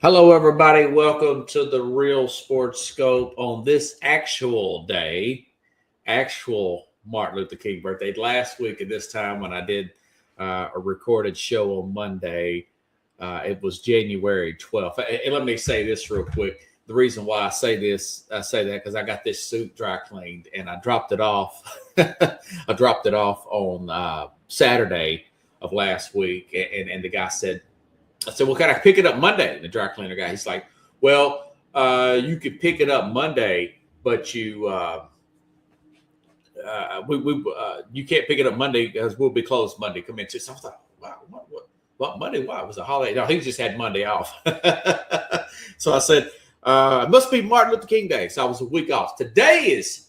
Hello, everybody. Welcome to the Real Sports Scope on this actual day, actual Martin Luther King birthday. Last week at this time when I did a recorded show on Monday, it was January 12th. And let me say this real quick. The reason why I say that because I got this suit dry cleaned and I dropped it off. I dropped it off on Saturday of last week, and the guy said, I said, well, can I pick it up Monday? And the dry cleaner guy, he's like, well, you could pick it up Monday, but you can't pick it up Monday because we'll be closed Monday. Come in. So I was like, wow, what Monday? Why? It was a holiday. No, he just had Monday off. So I said, it must be Martin Luther King Day. So I was a week off. Today is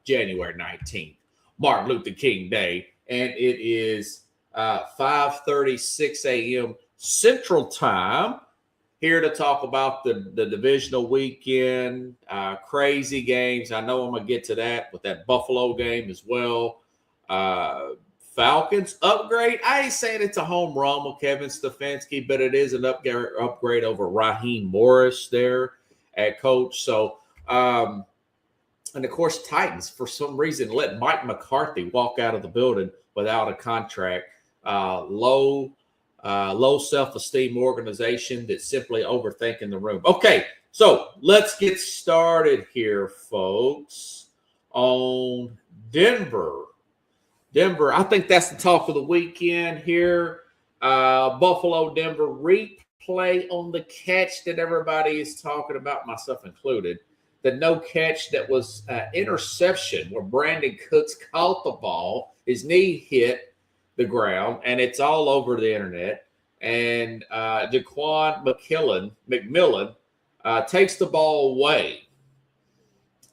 January 19th, Martin Luther King Day, and it is 5:36 a.m. Central Time, here to talk about the divisional weekend, crazy games. I know I'm going to get to that with that Buffalo game as well. Falcons upgrade. I ain't saying it's a home run with Kevin Stefanski, but it is an upgrade over Raheem Morris there at coach. So, and of course, Titans, for some reason, let Mike McCarthy walk out of the building without a contract. Low self-esteem organization that's simply overthinking the room. Okay, so let's get started here, folks, on Denver. I think that's the talk of the weekend here. Buffalo, Denver, replay on the catch that everybody is talking about, myself included. The no catch that was interception where Brandon Cooks caught the ball, his knee hit the ground, and it's all over the internet. And Jaquan McMillan takes the ball away.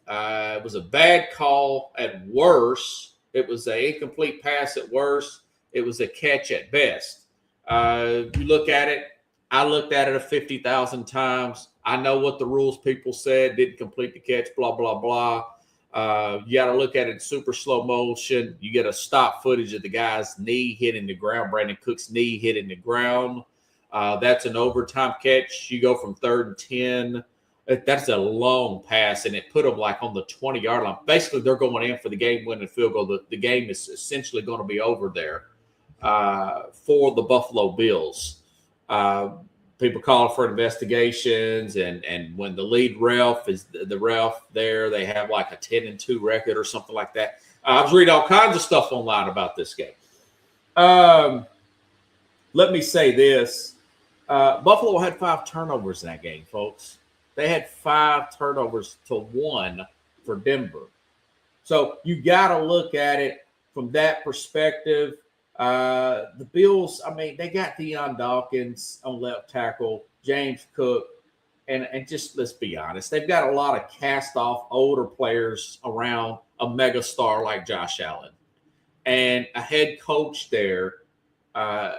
It was a bad call at worst. It was an incomplete pass at worst. It was a catch at best. You look at it. I looked at it 50,000 times. I know what the rules people said, didn't complete the catch, blah, blah, blah. You got to look at it in super slow motion. You get a stop footage of the guy's knee hitting the ground, Brandon Cook's knee hitting the ground. That's an overtime catch. You go from 3rd and 10. That's a long pass, and it put them like on the 20-yard line. Basically, they're going in for the game-winning field goal. The game is essentially going to be over there for the Buffalo Bills. People call for investigations, and when the lead ref is the ref there, they have like a 10-2 record or something like that. I was reading all kinds of stuff online about this game. Let me say this. Buffalo had 5 turnovers in that game, folks. They had 5 turnovers to 1 for Denver. So you got to look at it from that perspective. The Bills, I mean, they got Deion Dawkins on left tackle, James Cook, and just let's be honest, they've got a lot of cast-off older players around a megastar like Josh Allen. And a head coach there in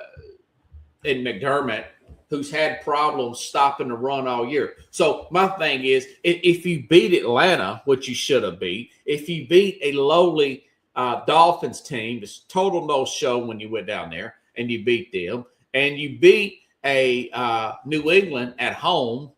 McDermott who's had problems stopping the run all year. So my thing is, if you beat Atlanta, which you should have beat, if you beat a lowly Dolphins team, it's total no-show when you went down there and you beat them, and you beat a New England at home.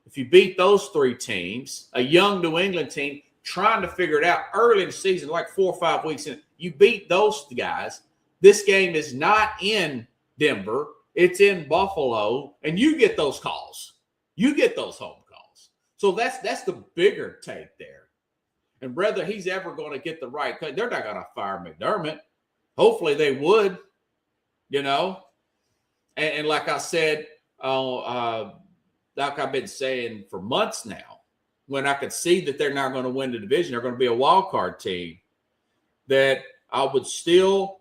If you beat those 3 teams, a young New England team trying to figure it out early in the season, like 4 or 5 weeks in, you beat those guys. This game is not in Denver. It's in Buffalo, and you get those calls. You get those home calls. So that's the bigger take there. And whether he's ever going to get the right cut, they're not going to fire McDermott. Hopefully they would, you know. And like I said, like I've been saying for months now, when I could see that they're not going to win the division, they're going to be a wild card team, that I would still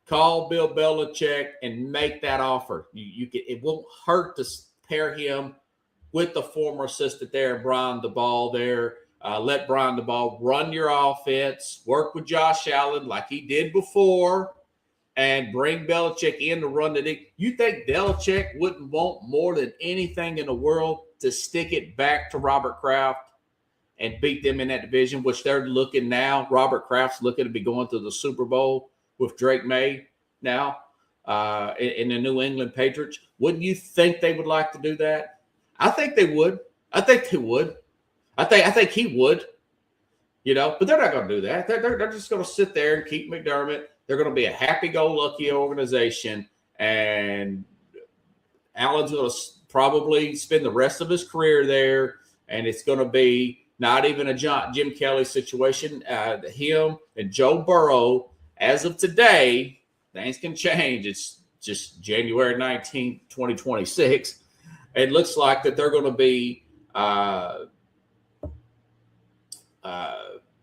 call Bill Belichick and make that offer. It won't hurt to pair him with the former assistant there, Brian DeBall there. Let Brian DeBall run your offense, work with Josh Allen like he did before, and bring Belichick in to run the league. You think Belichick wouldn't want more than anything in the world to stick it back to Robert Kraft and beat them in that division, which they're looking now. Robert Kraft's looking to be going to the Super Bowl with Drake May now. in the New England Patriots. Wouldn't you think they would like to do that? I think they would. I think they would. I think he would. But they're not going to do that. They're just going to sit there and keep McDermott. They're going to be a happy-go-lucky organization, and Allen's going to probably spend the rest of his career there, and it's going to be not even a Jim Kelly situation. Him and Joe Burrow, as of today, things can change. It's just January 19th, 2026. It looks like that they're going to be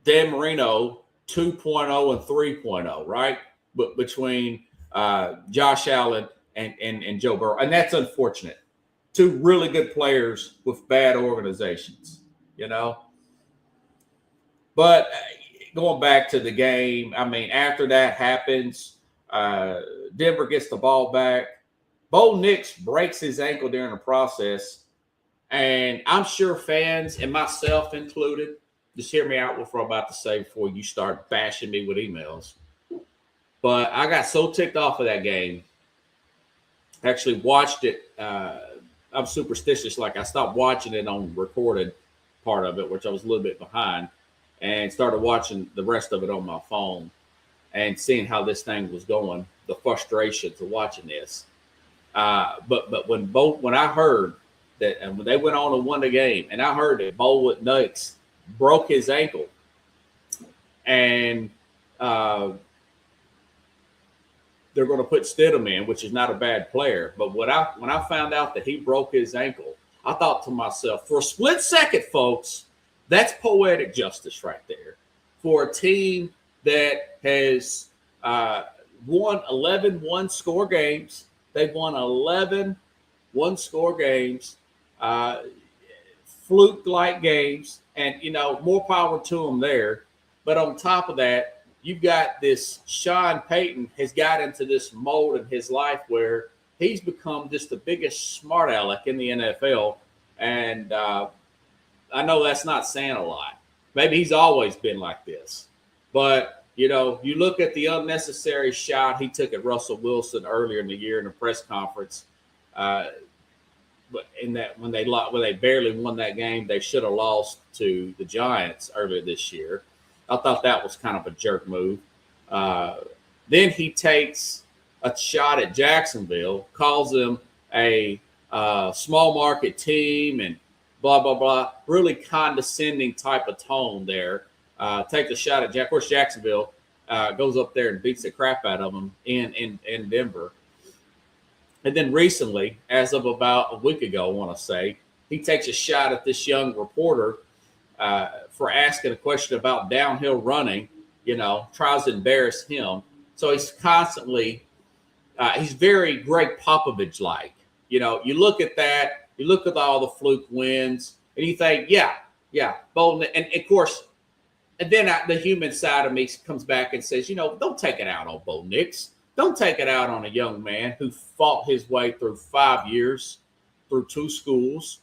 Dan Marino 2.0 and 3.0, right? But between Josh Allen and Joe Burrow. And that's unfortunate. Two really good players with bad organizations, But going back to the game, after that happens, Denver gets the ball back. Bo Nix breaks his ankle during the process. And I'm sure fans, and myself included, just hear me out with what I'm about to say before you start bashing me with emails. But I got so ticked off of that game. Actually watched it. I'm superstitious. Like, I stopped watching it on recorded part of it, which I was a little bit behind, and started watching the rest of it on my phone and seeing how this thing was going, the frustrations of watching this. But when I heard that, and when they went on and won the game, and I heard that Bo Nix broke his ankle, and they're going to put Stidham in, which is not a bad player. But when I found out that he broke his ankle, I thought to myself, for a split second, folks, that's poetic justice right there. For a team that has won 11 one-score games, they've won 11 one-score games, fluke-like games, and, more power to them there. But on top of that, you've got this Sean Payton has got into this mold in his life where he's become just the biggest smart aleck in the NFL. And I know that's not saying a lot. Maybe he's always been like this. But, you look at the unnecessary shot he took at Russell Wilson earlier in the year in a press conference. But in that when they barely won that game, they should have lost to the Giants earlier this year. I thought that was kind of a jerk move. Then he takes a shot at Jacksonville, calls them a small market team and blah, blah, blah. Really condescending type of tone there. Takes a shot at of course, Jacksonville goes up there and beats the crap out of them in Denver. And then recently, as of about a week ago, I want to say, he takes a shot at this young reporter for asking a question about downhill running, tries to embarrass him. So he's constantly, he's very Greg Popovich-like. You look at that, you look at all the fluke wins, and you think, yeah, Bolden. And of course, and then the human side of me comes back and says, don't take it out on Bo Nix. Don't take it out on a young man who fought his way through 5 years, through 2 schools.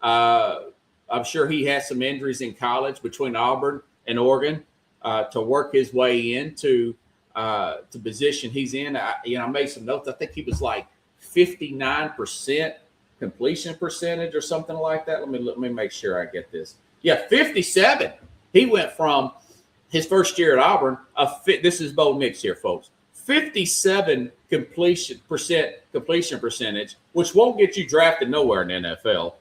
I'm sure he had some injuries in college between Auburn and Oregon to work his way into the position he's in. I made some notes. I think he was like 59% completion percentage or something like that. Let me make sure I get this. Yeah, 57. He went from his first year at Auburn. This is Bo Nix here, folks. 57 completion percentage, which won't get you drafted nowhere in the NFL.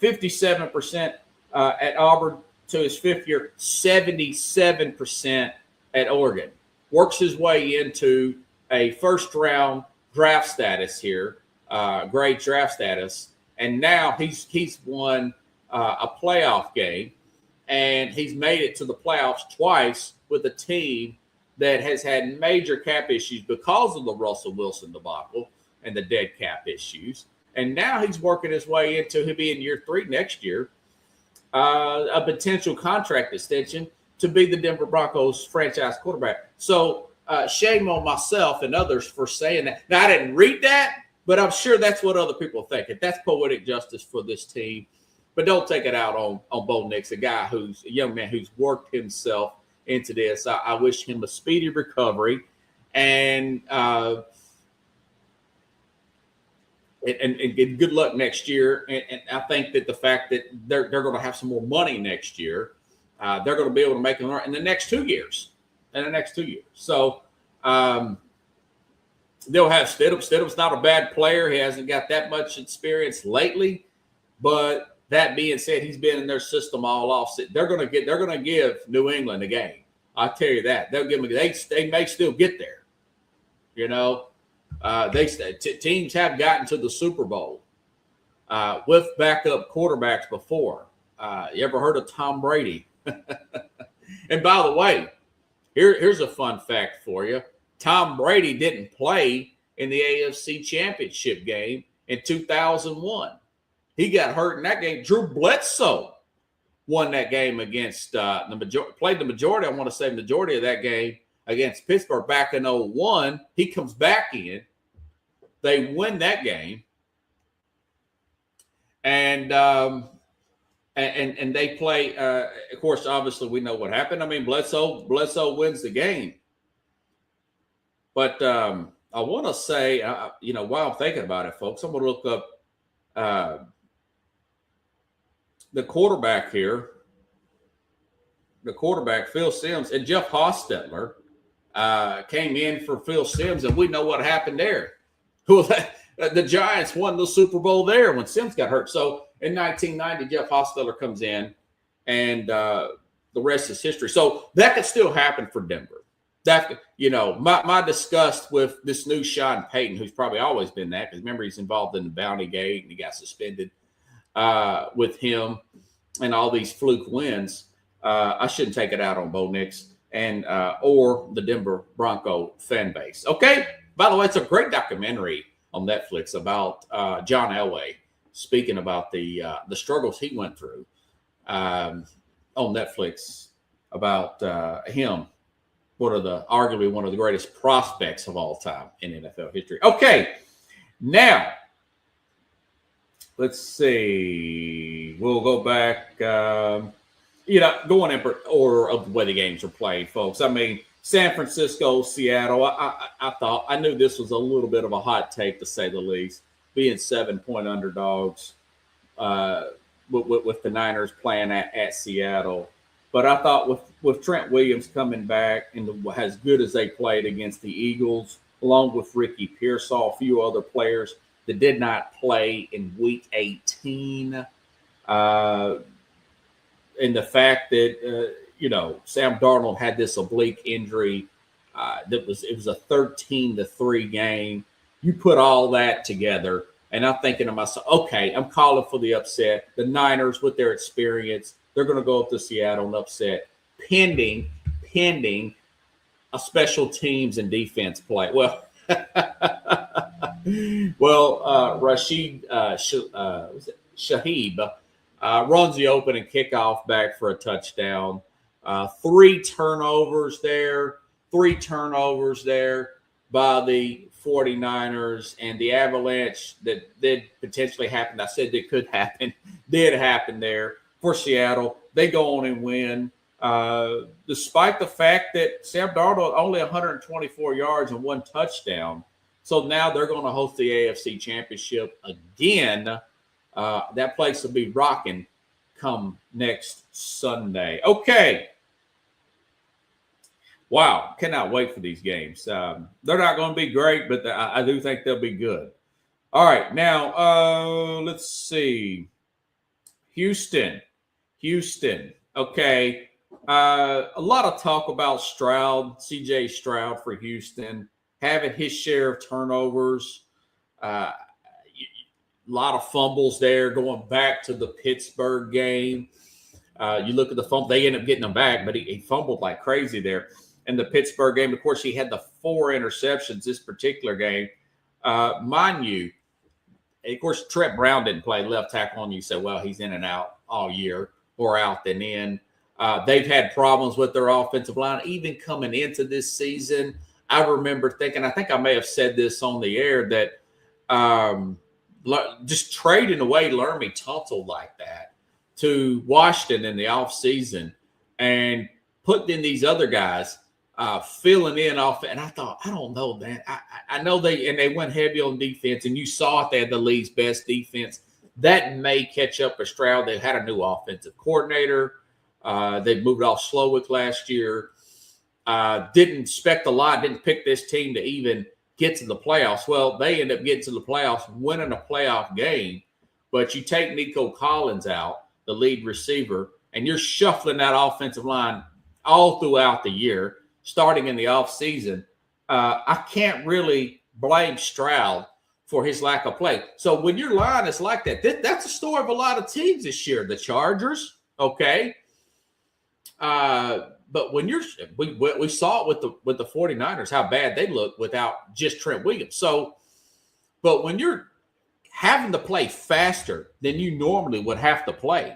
57% at Auburn to his 5th year, 77% at Oregon. Works his way into a first-round draft status here, grade draft status, and now he's won a playoff game, and he's made it to the playoffs twice with a team that has had major cap issues because of the Russell Wilson debacle and the dead cap issues. And now he's working his way into, he'll be in year 3 next year, a potential contract extension to be the Denver Broncos franchise quarterback. So shame on myself and others for saying that. Now, I didn't read that, but I'm sure that's what other people think. That's poetic justice for this team. But don't take it out on Bo Nix, a young man who's worked himself into this. I wish him a speedy recovery. And good luck next year. And I think that the fact that they're going to have some more money next year, they're going to be able to make them in the next 2 years. So they'll have Stidham. Stidham's not a bad player. He hasn't got that much experience lately. But that being said, he's been in their system all off. They're going to give New England a game. I'll tell you that. They'll give them. They may still get there. You know. Teams have gotten to the Super Bowl with backup quarterbacks before. You ever heard of Tom Brady? And by the way, here's a fun fact for you. Tom Brady didn't play in the AFC Championship game in 2001. He got hurt in that game. Drew Bledsoe won that game against played the majority of that game against Pittsburgh back in 2001. He comes back in. They win that game. And they play, of course, obviously we know what happened. I mean, Bledsoe wins the game. But I want to say, while I'm thinking about it, folks, I'm going to look up the quarterback here. The quarterback, Phil Simms, and Jeff Hostetler came in for Phil Simms, and we know what happened there. The Giants won the Super Bowl there when Simms got hurt. So in 1990, Jeff Hostetler comes in, and the rest is history. So that could still happen for Denver. That, my disgust with this new Sean Payton, who's probably always been that, because remember he's involved in the Bounty Gate and he got suspended with him and all these fluke wins. I shouldn't take it out on Bo Nix and or the Denver Bronco fan base. Okay. By the way, it's a great documentary on Netflix about John Elway, speaking about the struggles he went through on Netflix about him. Arguably one of the greatest prospects of all time in NFL history. Okay, now let's see. We'll go back. Going in order of the way the games are played, folks. I mean, San Francisco, Seattle. I knew this was a little bit of a hot take to say the least, being 7-point underdogs with the Niners playing at Seattle. But I thought with Trent Williams coming back and as good as they played against the Eagles, along with Ricky Pearsall, a few other players that did not play in Week 18, and the fact that Sam Darnold had this oblique injury, it was a 13-3 game. You put all that together, and I'm thinking to myself, okay, I'm calling for the upset. The Niners, with their experience, they're going to go up to Seattle and upset, pending a special teams and defense play. Well, Rashid Shaheed runs the opening kickoff back for a touchdown. 3 turnovers there by the 49ers, and the avalanche that did potentially happen. I said it could happen, did happen there for Seattle. They go on and win, despite the fact that Sam Darnold only 124 yards and 1 touchdown. So now they're going to host the AFC Championship again. That place will be rocking come next Sunday. Okay. Wow. Cannot wait for these games. They're not going to be great, but I do think they'll be good. All right. Now, let's see. Houston. Okay. A lot of talk about Stroud, CJ Stroud for Houston, having his share of turnovers. A lot of fumbles there going back to the Pittsburgh game. You look at the fumble, they end up getting them back, but he fumbled like crazy there in the Pittsburgh game. Of course, he had the 4 interceptions this particular game. Mind you, of course, Trent Brown didn't play left tackle, and you say, well, he's in and out all year, or out and in. They've had problems with their offensive line, even coming into this season. I remember thinking, I think I may have said this on the air, that just trading away Laramie Tunsil like that to Washington in the offseason and putting in these other guys, filling in off. And I thought, I don't know, man. I know they went heavy on defense, and you saw it. They had the league's best defense. That may catch up with Stroud. They had a new offensive coordinator. They moved off Slowick last year. Didn't expect a lot. Didn't pick this team to even get to the playoffs. Well, they end up getting to the playoffs, winning a playoff game. But you take Nico Collins out, the lead receiver, and you're shuffling that offensive line all throughout the year, starting in the offseason. I can't really blame Stroud for his lack of play. So when your line is like that, that's a story of a lot of teams this year. The Chargers, okay. But when we saw it with the 49ers, how bad they look without just Trent Williams. So, but when you're having to play faster than you normally would have to play,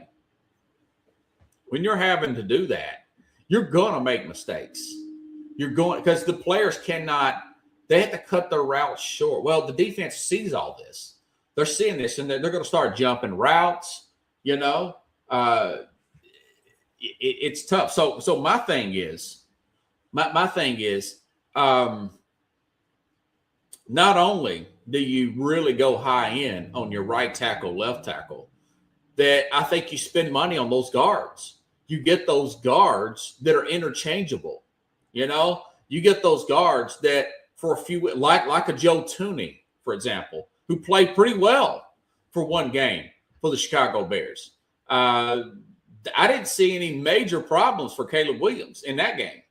when you're having to do that, you're going to make mistakes. You're going, because the players cannot, they have to cut their routes short. Well, the defense sees all this. They're seeing this, and they're going to start jumping routes, you know. It's tough. So my thing is, not only do you really go high end on your right tackle, left tackle, that I think you spend money on those guards. You get those guards that are interchangeable. You know, you get those guards that for a few, like a Joe Thuney, for example, who played pretty well for one game for the Chicago Bears. I didn't see any major problems for Caleb Williams in that game.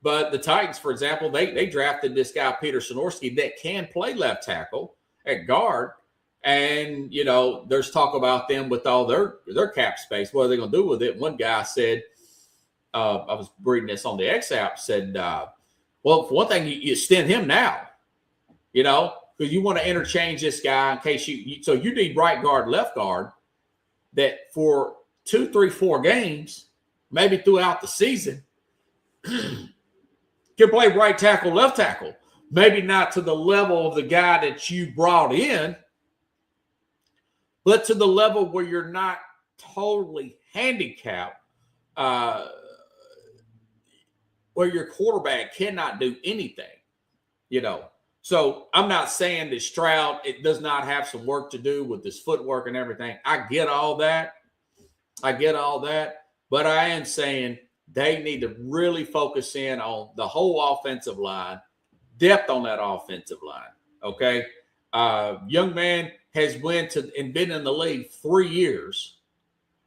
But the Titans, for example, they drafted this guy, Peter Sonorski, that can play left tackle at guard. And, you know, there's talk about them with all their cap space. What are they going to do with it? One guy said, I was reading this on the X app, said, well, for one thing, you extend him now, you know, because you want to interchange this guy in case so you need right guard, left guard, that for 2, 3, 4 games, maybe throughout the season, can play right tackle, left tackle. Maybe not to the level of the guy that you brought in, but to the level where you're not totally handicapped, where your quarterback cannot do anything, you know. So I'm not saying that Stroud, it does not have some work to do with his footwork and everything. I get all that. But I am saying they need to really focus in on the whole offensive line, depth on that offensive line, okay? Young man has been in the league 3 years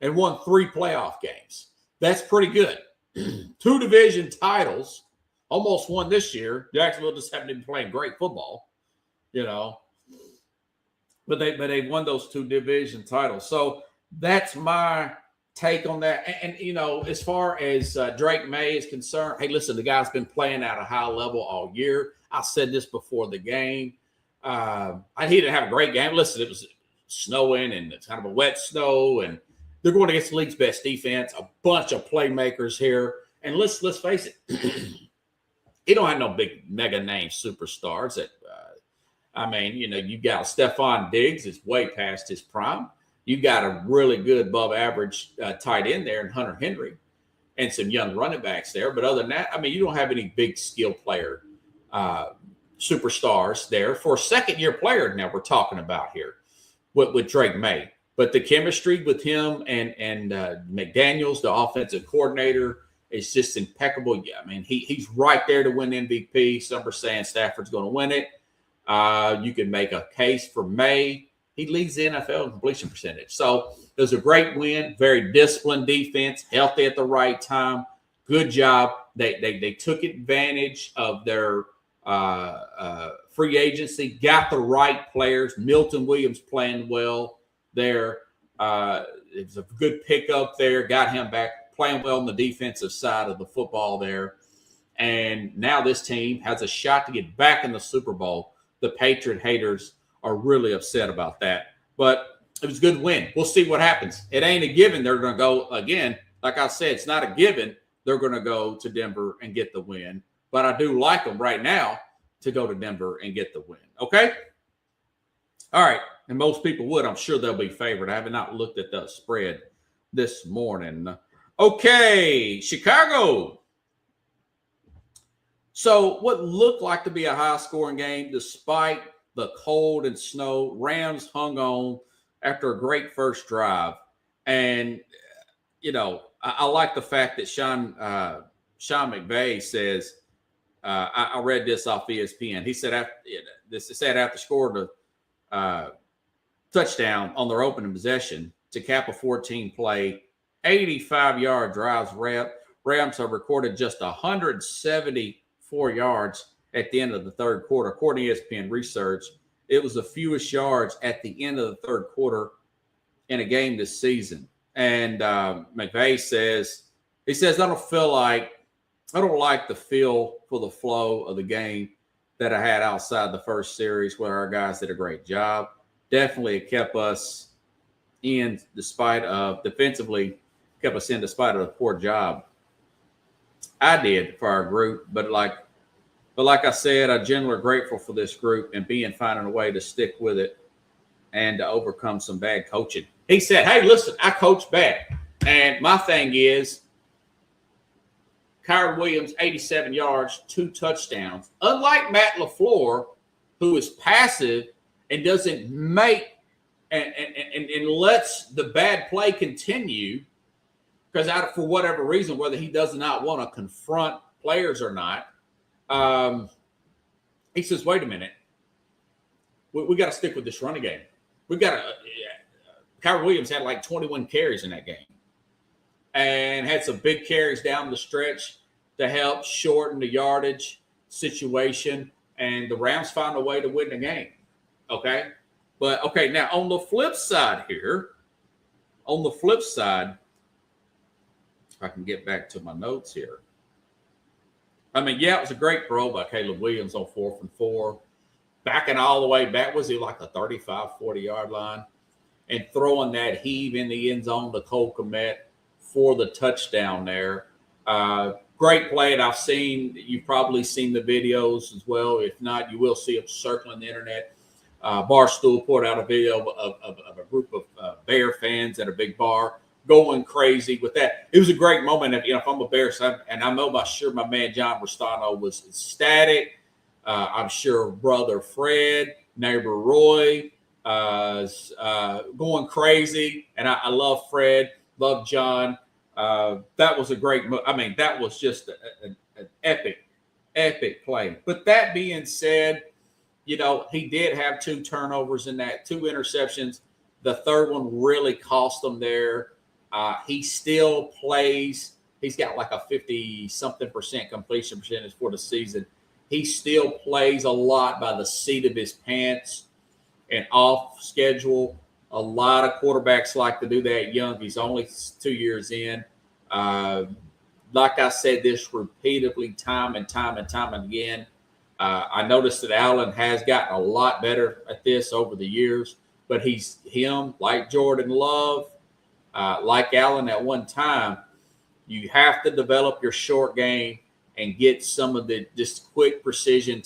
and won 3 playoff games. That's pretty good. 2 division titles, almost won this year. Jacksonville just haven't been playing great football, you know. But they won those 2 division titles. So that's my take on that. And you know, as far as Drake May is concerned, hey, listen, the guy's been playing at a high level all year. I said this before the game. He didn't have a great game. Listen, it was snowing and it's kind of a wet snow, and they're going against the league's best defense, a bunch of playmakers here. And let's face it, he don't have no big mega name superstars. That I mean, you know, you got Stephon Diggs is way past his prime. You got a really good above average tight end there in Hunter Henry and some young running backs there. But other than that, I mean, you don't have any big skill player superstars there for a second-year player now we're talking about here with Drake May. But the chemistry with him and McDaniels, the offensive coordinator, is just impeccable. Yeah, I mean, he's right there to win MVP. Some are saying Stafford's going to win it. You can make a case for May. He leads the NFL in completion percentage. So it was a great win, very disciplined defense, healthy at the right time. Good job. They took advantage of their free agency, got the right players. Milton Williams playing well there. It was a good pickup there, got him back playing well on the defensive side of the football there. And now this team has a shot to get back in the Super Bowl. The Patriot haters are really upset about that. But it was a good win. We'll see what happens. It ain't a given they're going to go again. Like I said, it's not a given they're going to go to Denver and get the win. But I do like them right now to go to Denver and get the win. Okay? All right. And most people would. I'm sure they'll be favored. I have not looked at the spread this morning. Okay. Chicago So what looked like to be a high-scoring game, despite the cold and snow, Rams hung on after a great first drive. And, I like the fact that Sean McVay says, I read this off ESPN. He said after scoring a touchdown on their opening possession to cap a 14-play, 85-yard drives, Rams have recorded just 174 yards at the end of the third quarter. According to ESPN research, it was the fewest yards at the end of the third quarter in a game this season. And McVay says, I don't like the feel for the flow of the game that I had outside the first series where our guys did a great job. Definitely it kept us in despite of the poor job I did for our group. But like I said, I'm genuinely grateful for this group and finding a way to stick with it and to overcome some bad coaching. He said, hey, listen, I coach bad. And my thing is, Kyren Williams, 87 yards, 2 touchdowns. Unlike Matt LaFleur, who is passive and doesn't make and lets the bad play continue because for whatever reason, whether he does not want to confront players or not, he says, wait a minute. We got to stick with this running game. We got to Kyren Williams had like 21 carries in that game and had some big carries down the stretch to help shorten the yardage situation. And the Rams found a way to win the game. Okay. But, okay, now on the flip side here, if I can get back to my notes here. I mean, yeah, it was a great throw by Caleb Williams on 4th and 4. Backing all the way back, was he like a 35, 40-yard line? And throwing that heave in the end zone to Cole Kmet for the touchdown there. Great play, and you've probably seen the videos as well. If not, you will see it circling the internet. Barstool put out a video of a group of Bear fans at a big bar going crazy with that. It was a great moment. If I'm a Bears fan, and I'm sure my man John Restano was ecstatic. I'm sure brother Fred, neighbor Roy, going crazy. And I love Fred, love John. That was a great that was just an epic play. But that being said, he did have 2 turnovers in that, 2 interceptions. The third one really cost him there. He still plays. He's got like a 50-something% completion percentage for the season. He still plays a lot by the seat of his pants and off schedule. A lot of quarterbacks like to do that young. He's only 2 years in. Like I said this repeatedly, time and time again. I noticed that Allen has gotten a lot better at this over the years, but like Jordan Love, like Allen at one time, you have to develop your short game and get some of the just quick precision.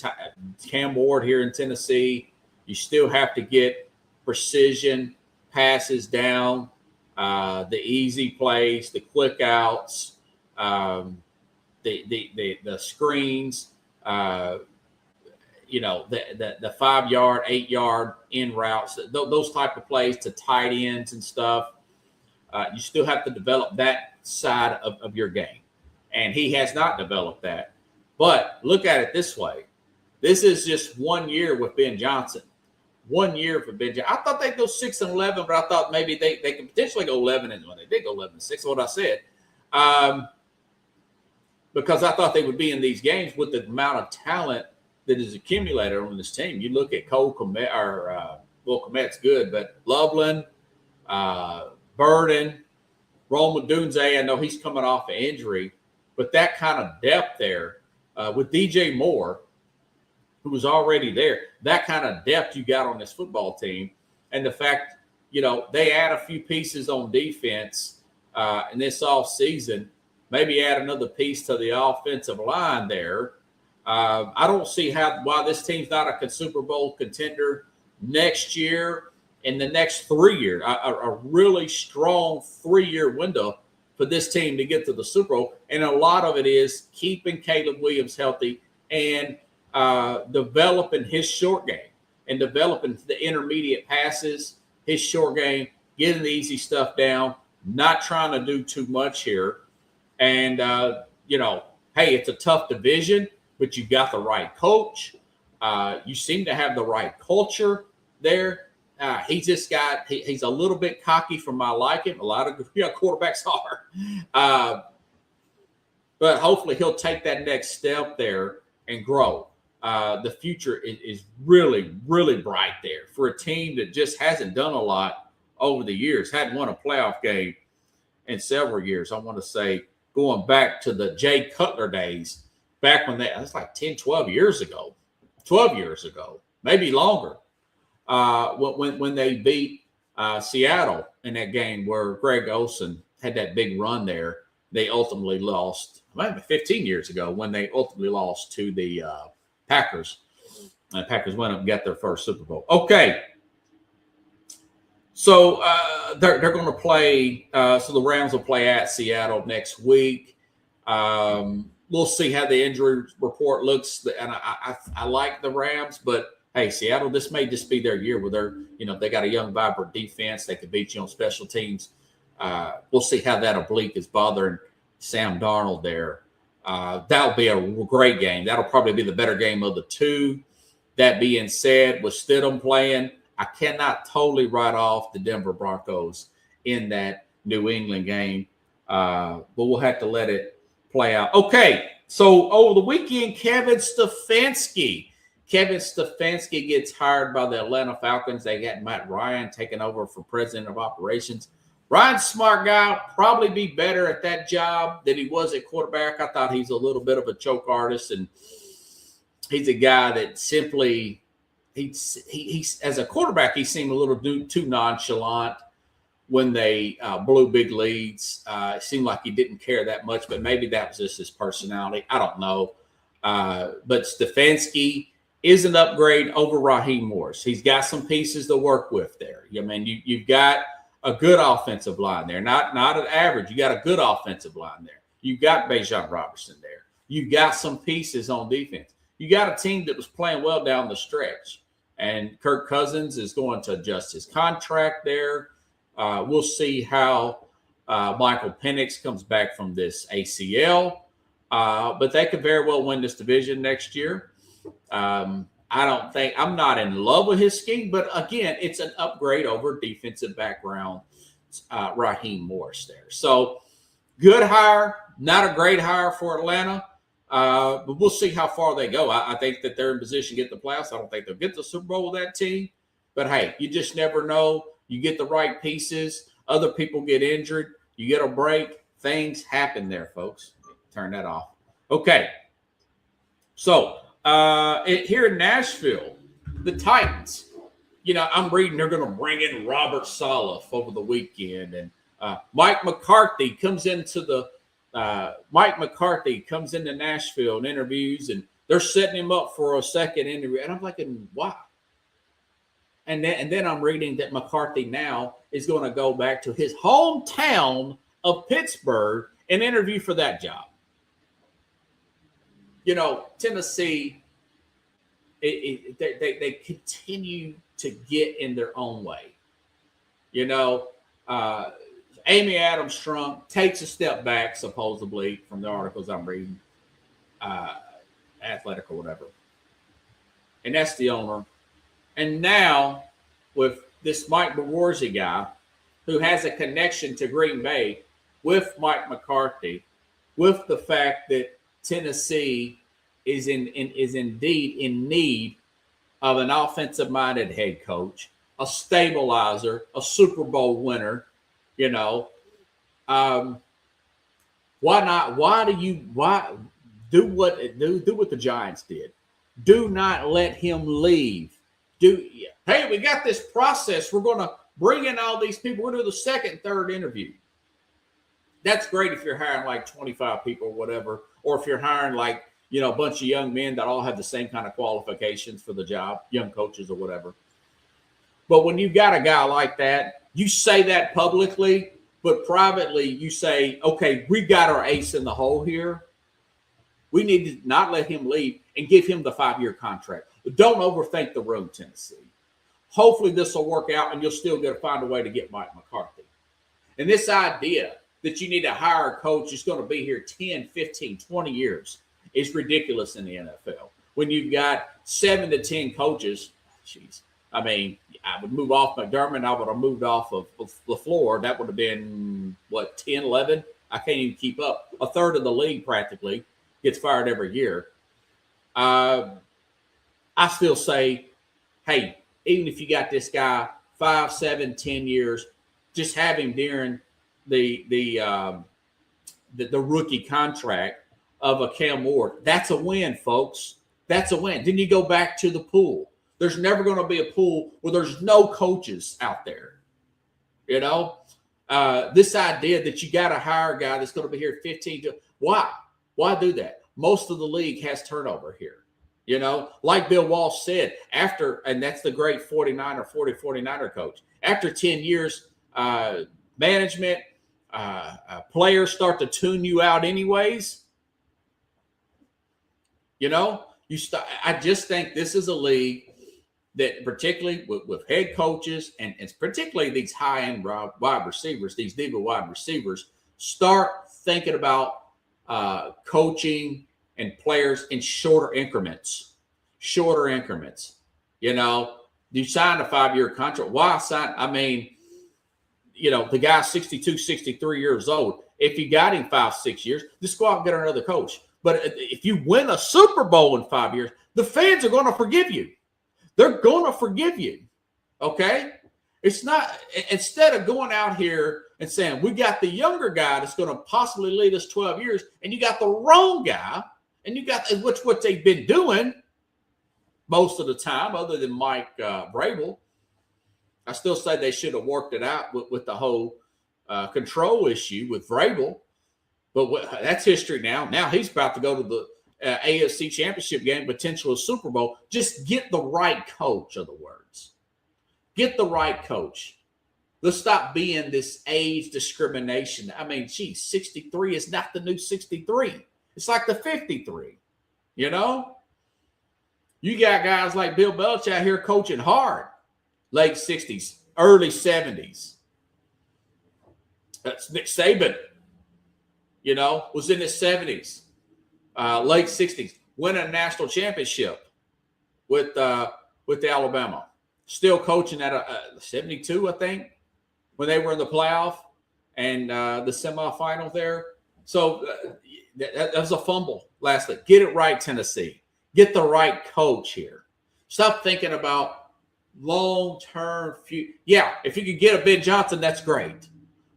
Cam Ward here in Tennessee, you still have to get precision passes down, the easy plays, the quick outs, the screens, the 5-yard, 8-yard in routes, those type of plays to tight ends and stuff. You still have to develop that side of your game. And he has not developed that. But look at it this way. This is just 1 year with Ben Johnson. 1 year for Ben Johnson. I thought they'd go 6-11, but I thought maybe they could potentially go 11 and 1. They did go 11-6, what I said. Because I thought they would be in these games with the amount of talent that is accumulated on this team. You look at Cole Kmet, Kmet's good, but Loveland, Burden, Rome Odunze, I know he's coming off an injury, but that kind of depth there with DJ Moore, who was already there, that kind of depth you got on this football team, and the fact, they add a few pieces on defense in this offseason, maybe add another piece to the offensive line there. I don't see why this team's not a Super Bowl contender next year. In the next 3 years, a really strong 3-year window for this team to get to the Super Bowl. And a lot of it is keeping Caleb Williams healthy, and developing his short game and developing the intermediate passes, his short game, getting the easy stuff down, not trying to do too much here. And, hey, it's a tough division, but you've got the right coach. You seem to have the right culture there. He's a little bit cocky for my liking. A lot of quarterbacks are. But hopefully he'll take that next step there and grow. The future is really, really bright there for a team that just hasn't done a lot over the years, hadn't won a playoff game in several years. I want to say going back to the Jay Cutler days, back when that's like 10, 12 years ago, maybe longer, when they beat Seattle in that game where Greg Olsen had that big run there. They ultimately lost, maybe 15 years ago, when they ultimately lost to the Packers. And the Packers went up and got their first Super Bowl. Okay. So they're going to play. So the Rams will play at Seattle next week. We'll see how the injury report looks. And I like the Rams, but hey, Seattle, this may just be their year where they got a young, vibrant defense. They could beat you on special teams. We'll see how that oblique is bothering Sam Darnold there. That'll be a great game. That'll probably be the better game of the two. That being said, with Stidham playing, I cannot totally write off the Denver Broncos in that New England game, but we'll have to let it play out. Okay, so over the weekend, Kevin Stefanski gets hired by the Atlanta Falcons. They got Matt Ryan taking over for president of operations. Ryan's a smart guy, probably be better at that job than he was at quarterback. I thought he's a little bit of a choke artist, and he's a guy that simply he's as a quarterback, he seemed a little too nonchalant when they blew big leads. It seemed like he didn't care that much, but maybe that was just his personality. I don't know. But Stefanski is an upgrade over Raheem Morris. He's got some pieces to work with there. I mean, you've got a good offensive line there, not an average. You got a good offensive line there. You've got Bijan Robinson there. You've got some pieces on defense. You got a team that was playing well down the stretch, and Kirk Cousins is going to adjust his contract there. We'll see how Michael Penix comes back from this ACL, but they could very well win this division next year. I'm not in love with his scheme, but again, it's an upgrade over defensive background, Raheem Morris there. So good hire, not a great hire for Atlanta, but we'll see how far they go. I think that they're in position to get the playoffs. I don't think they'll get the Super Bowl with that team, but hey, you just never know. You get the right pieces. Other people get injured. You get a break. Things happen there, folks. Turn that off. Okay. So, here in Nashville, the Titans, I'm reading they're going to bring in Robert Saleh over the weekend, and Mike McCarthy comes into Nashville and interviews, and they're setting him up for a second interview, and I'm thinking, wow. And then I'm reading that McCarthy now is going to go back to his hometown of Pittsburgh and interview for that job. Tennessee, they continue to get in their own way. Amy Adams Strunk takes a step back, supposedly, from the articles I'm reading, Athletic or whatever. And that's the owner. And now, with this Mike Bawarzi guy, who has a connection to Green Bay, with Mike McCarthy, with the fact that Tennessee is indeed in need of an offensive-minded head coach, a stabilizer, a Super Bowl winner. Why not? Why do what the Giants did? Do not let him leave. Hey, we got this process. We're going to bring in all these people. We're going to do the second, third interview. That's great if you're hiring like 25 people or whatever, or if you're hiring like, a bunch of young men that all have the same kind of qualifications for the job, young coaches or whatever. But when you've got a guy like that, you say that publicly, but privately you say, okay, we got our ace in the hole here. We need to not let him leave and give him the 5-year contract. But don't overthink the room, Tennessee. Hopefully this will work out and you'll still get to find a way to get Mike McCarthy. And this idea that you need to hire a coach who's going to be here 10, 15, 20 years is ridiculous in the NFL. When you've got 7 to 10 coaches, geez, I mean, I would move off McDermott. I would have moved off of LaFleur. That would have been, 10, 11? I can't even keep up. A third of the league practically gets fired every year. I still say, hey, even if you got this guy 5, 7, 10 years, just have him during the rookie contract of a Cam Ward. That's a win, folks. That's a win. Then you go back to the pool. There's never going to be a pool where there's no coaches out there. You know, this idea that you got to hire a guy that's going to be here 15 to why do that? Most of the league has turnover here. You know, like Bill Walsh said, and that's the great 49er coach. After 10 years, management, players start to tune you out anyways. You know, I just think this is a league that particularly with head coaches and particularly these high-end wide receivers, these diva wide receivers, start thinking about coaching and players in shorter increments. You know, you sign a 5-year contract. Why sign? I mean, you know, the guy's 62, 63 years old. If you got him 5, 6 years, just go out and get another coach. But if you win a Super Bowl in 5 years, the fans are going to forgive you. They're going to forgive you. Okay? It's not, instead of going out here and saying, we got the younger guy that's going to possibly lead us 12 years, and you got the wrong guy, and you got, which what they've been doing most of the time, other than Mike Vrabel. I still say they should have worked it out with the whole control issue with Vrabel. But that's history now. Now he's about to go to the AFC Championship game, potential Super Bowl. Just get the right coach, in other words. Get the right coach. Let's stop being this age discrimination. I mean, geez, 63 is not the new 63. It's like the 53, you know? You got guys like Bill Belichick out here coaching hard, late 60s, early 70s. That's Nick Saban, you know, was in his 70s, late 60s, winning a national championship with Alabama. Still coaching at 72, I think, when they were in the playoff and the semifinal there. So that was a fumble last week. Get it right, Tennessee. Get the right coach here. Stop thinking about long-term future. Yeah, if you could get a Ben Johnson, that's great.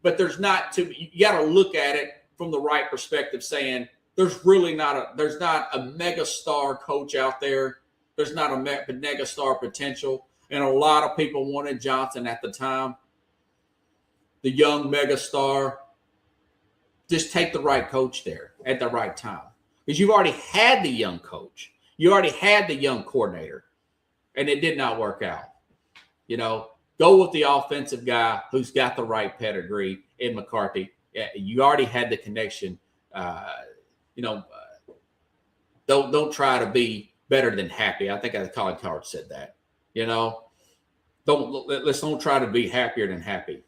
But there's not to. You got to look at it from the right perspective, saying there's not a mega star coach out there. There's not a mega star potential, and a lot of people wanted Johnson at the time. The young mega star. Just take the right coach there at the right time, because you've already had the young coach. You already had the young coordinator, and it did not work out. You know, go with the offensive guy who's got the right pedigree in McCarthy. You already had the connection. Don't try to be better than happy. I think Colin Cowherd said that. You know, let's don't try to be happier than happy.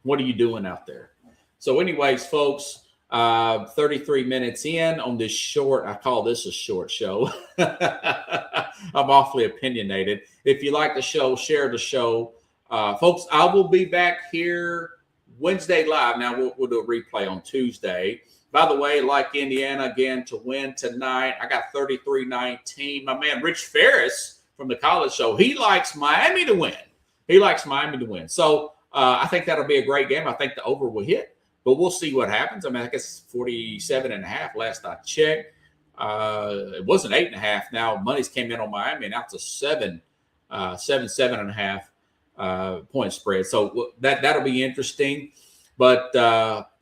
What are you doing out there? So, anyways, folks. 33 minutes in on this short, I call this a short show. I'm awfully opinionated. If you like the show, share the show. Folks, I will be back here Wednesday live. Now, we'll do a replay on Tuesday. By the way, like Indiana again to win tonight. I got 33-19. My man Rich Ferris from the college show, he likes Miami to win. So I think that'll be a great game. I think the over will hit. But we'll see what happens. I mean, I guess 47.5 last I checked. It wasn't 8.5. Now money's came in on Miami, and now it's a 7.5 point spread. So that'll be interesting. But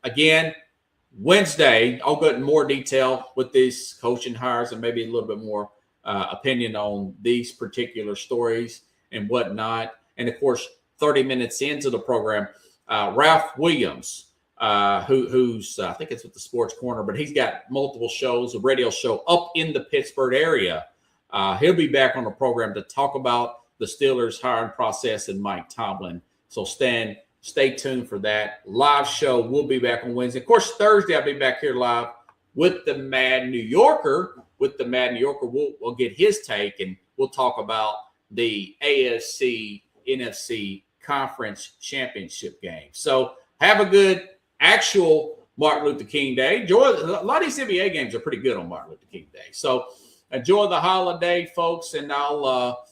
again, Wednesday, I'll go into more detail with these coaching hires and maybe a little bit more opinion on these particular stories and whatnot. And of course, 30 minutes into the program, Ralph Williams who's I think it's with the Sports Corner, but he's got multiple shows, a radio show up in the Pittsburgh area. He'll be back on the program to talk about the Steelers hiring process and Mike Tomlin. So stay tuned for that live show. We'll be back on Wednesday. Of course, Thursday I'll be back here live with the Mad New Yorker. We'll get his take, and we'll talk about the AFC NFC Conference Championship game. So have a good actual Martin Luther King Day. Enjoy. A lot of these NBA games are pretty good on Martin Luther King Day. So enjoy the holiday, folks, and I'll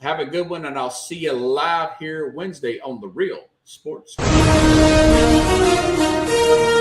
have a good one, and I'll see you live here Wednesday on The Real Sports.